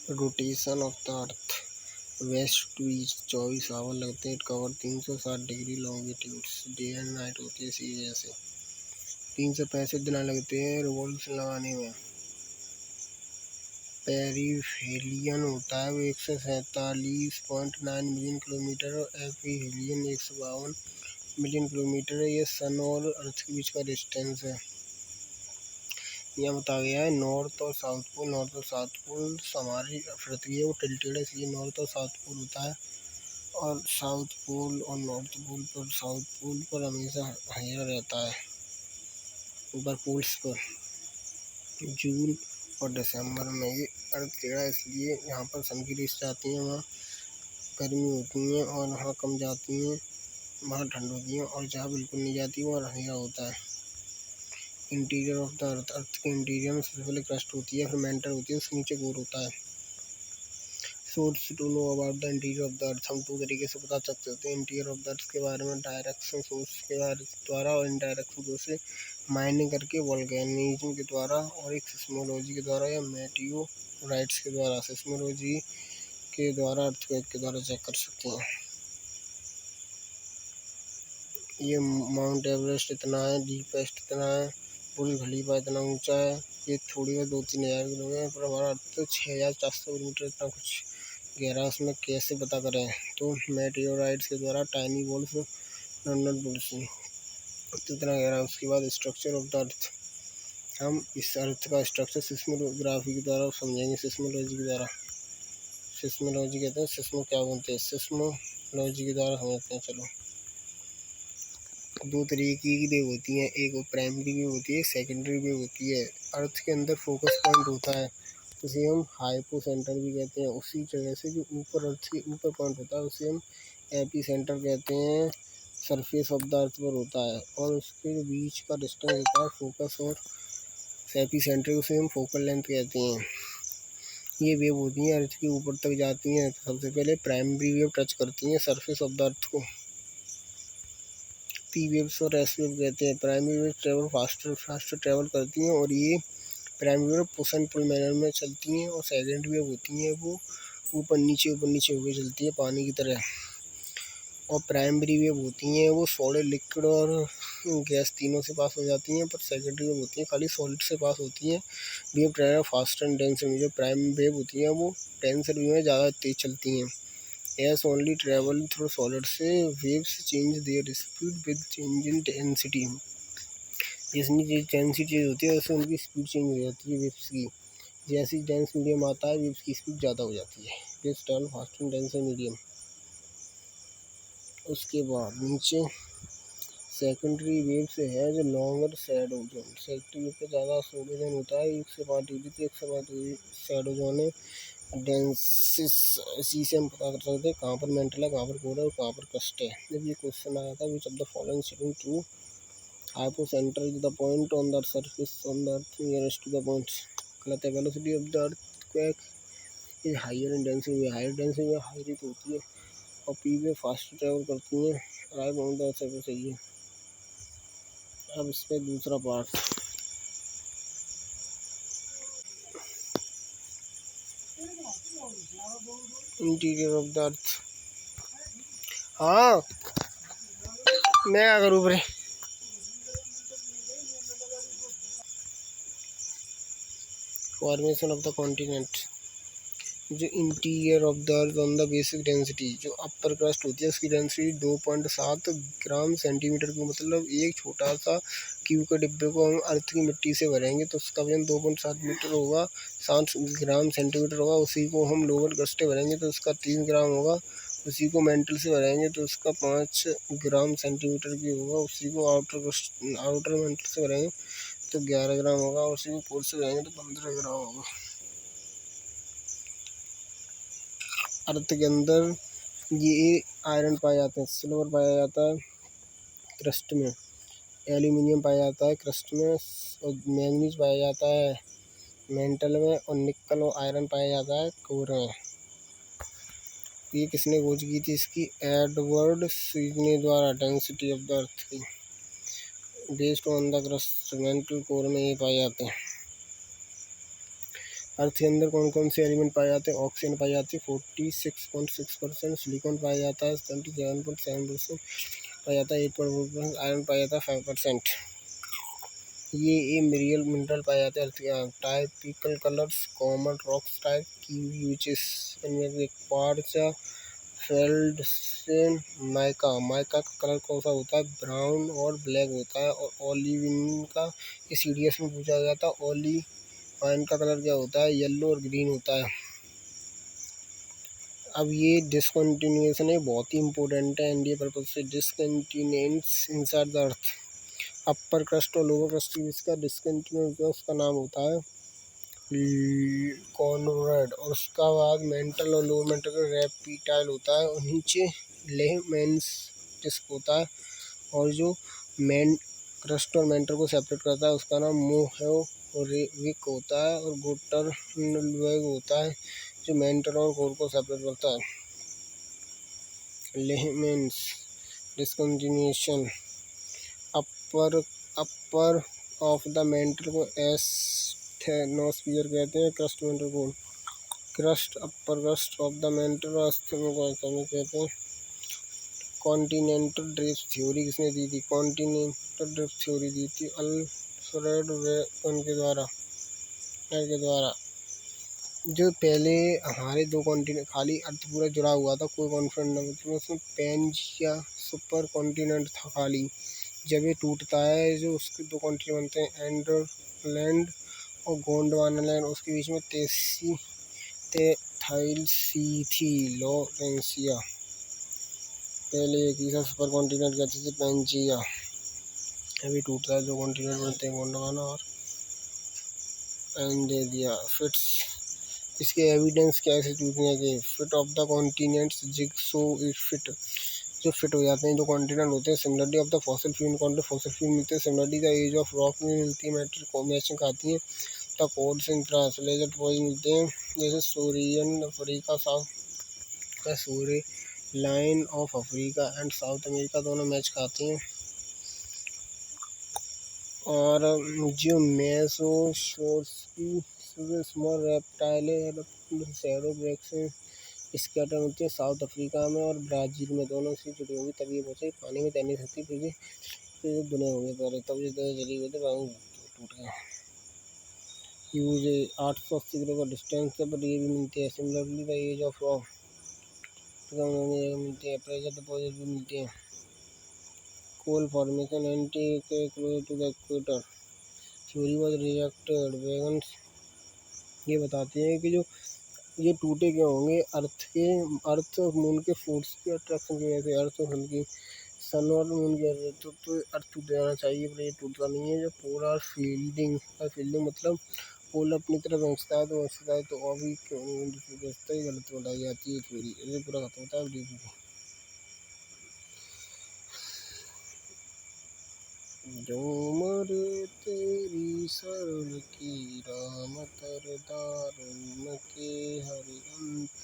Rotation of the earth west to east 24 hour लगते हैं। It cover 360 degree longitudes. Day and night होती है इसी वजह से। 365 दिन लगते हैं रिवॉल्यूशन लगाने में। पेरिहेलियन होता है वो 147.9 मिलियन किलोमीटर और एपीहेलियन 152 मिलियन किलोमीटर है। ये सन और अर्थ के बीच का डिस्टेंस है। यह बताया गया है नॉर्थ और साउथ पोल। नॉर्थ और साउथ पोल हमारी पृथ्वी है वो टिल्टेड है, इसलिए नॉर्थ और साउथ पोल होता है। और साउथ पोल और नॉर्थ पोल पर, साउथ पोल पर हमेशा हायर रहता है ऊपर पोल्स पर। जून और दिसंबर में ये अर्थ टेढ़ा इसलिए यहाँ पर सन की रेस जाती हैं, वहाँ गर्मी होती है, और वहाँ कम जाती हैं वहाँ ठंड होती है, और जहाँ बिल्कुल नहीं जाती वहाँ अंधेरा होता है। Interior of the earth. Earth के इंटीरियर में सबसे पहले क्रस्ट होती है, फिर मेंटल होती है, उसके नीचे कोर होता है। Source to know about the interior of the earth. हम दो तरीके से पता चल सकते हैं इंटीरियर ऑफ द अर्थ के बारे में, डायरेक्शन सोर्स के द्वारा और इनडायरेक्शन सोर्स से माइनिंग करके, वोल्केनिज्म के द्वारा, और एक सिस्मोलॉजी के द्वारा या मेटियोराइट्स के द्वारा। सिस्मोलॉजी के द्वारा, अर्थक्वेक के द्वारा चेक कर सकते हैं। ये माउंट एवरेस्ट इतना है, डीपेस्ट इतना है, बुर्ज खलीफा इतना ऊंचा है। ये थोड़ी में 2-3 हज़ार किलोमीटर, पर हमारा अर्थ तो 6,400 किलोमीटर इतना कुछ गहरा। उसमें कैसे पता करें? तो मेटियोराइट्स के द्वारा, टाइनी वॉल्स, लंडन बुल्सिंग इतना गहरा। उसके बाद स्ट्रक्चर ऑफ द अर्थ। हम इस अर्थ का स्ट्रक्चर सिस्मोग्राफी के द्वारा समझेंगे, सिस्मोलॉजी के द्वारा। सिस्मोलॉजी कहते हैं, सिस्मो क्या बोलते हैं, सिस्मोलॉजी के द्वारा समझते हैं। चलो, दो तरीके की वेव होती हैं, एक प्राइमरी वेव होती है, सेकेंडरी वेव होती है। अर्थ के अंदर फोकस पॉइंट होता है, उसे हम हाइपो सेंटर भी कहते हैं। उसी जगह से जो ऊपर अर्थ के ऊपर पॉइंट होता है उसे हम एपी सेंटर कहते हैं। सरफेस ऑफ द अर्थ पर होता है, और उसके बीच का डिस्टेंस होता है फोकस और एपी सेंटर, उसे हम फोकल लेंथ कहते हैं। ये वेव होती हैं अर्थ के ऊपर तक जाती हैं। सबसे पहले प्राइमरी वेव टच करती हैं सरफेस ऑफ द अर्थ को, पी वेव्स और एस वेव कहते हैं। Primary wave travel faster travel करती हैं, और ये primary wave push and pull manner में चलती हैं, और सेकेंडरी वेव होती हैं वो ऊपर नीचे होकर चलती है पानी की तरह। और प्राइमरी वेव होती हैं वो सॉलिड, लिक्विड और गैस तीनों से पास हो जाती हैं, पर सेकेंडरी वेव होती हैं खाली सॉलिड से पास होती हैं। Wave travel faster and denser में। जो प्राइम वेव होती हैं वो डेंसर वेव में ज़्यादा तेज चलती हैं। S only travel through solid से waves change their speed with change in density. जितनी डेंसिटी होती है उससे उनकी स्पीड चेंज हो जाती है वेव्स की। जैसे डेंस मीडियम आता है वेव्स की स्पीड ज़्यादा हो जाती है। Waves travel fast and denser medium. उसके बाद नीचे सेकेंडरी वेव्स है जो longer shadow zone. Secondary wave पे ज़्यादा शैडो जोन होता है, 1 से 5 डिग्री तक 1 से 5 डिग्री शैडो जोन है। डेंसिस, इसी से हम पता कर सकते हैं कहाँ पर मेंटल है, कहाँ पर कोर है और कहाँ पर क्रस्ट है। जब ये क्वेश्चन आया था which of the following statement true, hypocentre is the point on the surface on the earth nearest to the point. गलत है। Velocity of the earthquake is higher in density. Higher density में high rate होती है, और P वे fast travel करती हैं। Right on the surface सही है। अब इस पर दूसरा part, interior of the earth. हाँ, मैं क्या करूँ रे? Formation of the continent. जो interior of the earth on the basic density, जो अपर क्रस्ट होती है उसकी डेंसिटी 2.7 ग्राम सेंटीमीटर की। मतलब एक छोटा सा क्यू के डिब्बे को हम अर्थ की मिट्टी से भरेंगे तो उसका वजन 2.7 मीटर होगा, 7 ग्राम सेंटीमीटर होगा। उसी को हम लोअर क्रस्ट से भरेंगे तो उसका 3 ग्राम होगा। उसी को मेंटल से भरेंगे तो उसका 5 ग्राम सेंटीमीटर की होगा। उसी को आउटर मेंटल से भरेंगे तो 11 ग्राम होगा। उसी को पोल से भरेंगे तो 15 ग्राम होगा। अर्थ के अंदर ये आयरन पाया जाता है, सिल्वर पाया जाता है क्रस्ट में, एल्यूमिनियम पाया जाता है क्रस्ट में, और मैंगनीज पाया जाता है मेंटल में, और निकल और आयरन पाया जाता है कोर में। ये किसने खोज की थी इसकी? एडवर्ड सीगने द्वारा। डेंसिटी ऑफ द अर्थ की based on the crust, mantle core में ये पाए जाते हैं। अर्थ के अंदर कौन कौन से एलिमेंट पाए जाते हैं? ऑक्सीजन पाई जाती है 46.6%, सिलिकॉन पाया जाता है 77.7%, पाया जाता है 8.4%, आयरन पाया जाता है 5%। ये मिनरल मिनरल पाए जाते हैं अर्थ के। Typical colours common rocks type की विच इज इनमें क्वार्ट्ज, फेल्डस्टीन, माइका। माइका का कलर कौन सा होता है? ब्राउन और ब्लैक होता है। और ओलिविन का सीडीएस में पूछा गया था। ओलिवाइन का कलर क्या होता है? येलो और ग्रीन होता है। अब ये डिसकंटिन्यूएशन है, बहुत ही इंपॉर्टेंट है एनडीए पर्पज से। Discontinuities inside the earth, upper crust और लोअर क्रस्ट के बीच का डिसकंटिन्यूएशन, उसका नाम होता है कॉनराड। और उसका बाद मेंटल और लोअर मेंटल का रेप्टाइल होता है। और नीचे लेहमैन्स डिस्क होता है। और जो मेन क्रस्ट और मेंटल को सेपरेट करता है उसका नाम मोहेविक होता है। और गुटरनवेग होता है जो मेंटल और कोर को सेपरेट करता है। लेहमैन्स डिस्कंटिन्यूएशन, अपर अपर ऑफ द मेंटल को एस्थेनोस्फीयर कहते हैं। क्रस्ट मेंटल को crust, upper crust of the mental और एस्थेनो को कहते हैं। कॉन्टिनेंटल ड्रिफ्ट थ्योरी किसने दी थी? कॉन्टिनेंटल ड्रिफ्ट थ्योरी दी थी अल्फ्रेड वेगन के द्वारा। जो पहले हमारे दो कॉन्टिनेंट खाली अर्थ पूरा जुड़ा हुआ था, कोई कॉन्टिनेंट नहीं था, उसमें पेंजिया सुपर कॉन्टिनेंट था खाली। जब ये टूटता है जो उसके दो कॉन्टिनेंट बनते हैं, एंडरलैंड और गोंडवानालैंड। उसके बीच में थैलसीथीलोरेंसिया पहले एक ही था सुपर कॉन्टिनेंट कहते थे, पेंजिया। अभी टूटता है, दो कॉन्टिनेंट बनते हैं, गोंडवाना और एंडेलिया। फिट्स, इसके एविडेंस कैसे टूटने के? Fit of the continents jigsaw fit, जो फिट हो जाते हैं जो कॉन्टिनेंट होते हैं। Similarity of the fossil fuel continent, fossil fuel मिलते हैं। Similarity the age of rock में मिलती है, मैटर कॉम्बिनेशन खाती है। The codes in translator topology मिलते हैं, जैसे सोरियन अफ्रीका, साउथ का shore line of Africa and south America दोनों मैच खाते हैं। और जो mesosaurs small reptile shadow breaks scatter होते हैं साउथ अफ्रीका में और ब्राज़ील में, दोनों से जुड़ी होंगी तभी ये बचे। पानी में तैरने सकती फिर बुने होंगे पहले, तब ये जली हुए थे, टूट गए। यूज 880 किलो का डिस्टेंस है, बट ये भी मिलती है। Similarly the age of rock मिलती है। प्रेशर डिपॉजिट भी मिलती है। Coal formation anti close to the equator theory was rejected. Wegener's ये बताते हैं कि जो ये टूटे क्यों होंगे? अर्थ और मून के फोर्स की अट्रैक्शन की वजह से। अर्थ और सन और मून की वजह से तो अर्थ टूट जाना चाहिए, पर ये टूटता नहीं है। जो पोलर फील्डिंग मतलब पोल अपनी तरफ खींचता है तो अभी ही गलत बताई जाती है थ्योरी। ये पूरा खत्म होता है। जो मरे तेरी शरण की राम तर दारुण के हरि अंत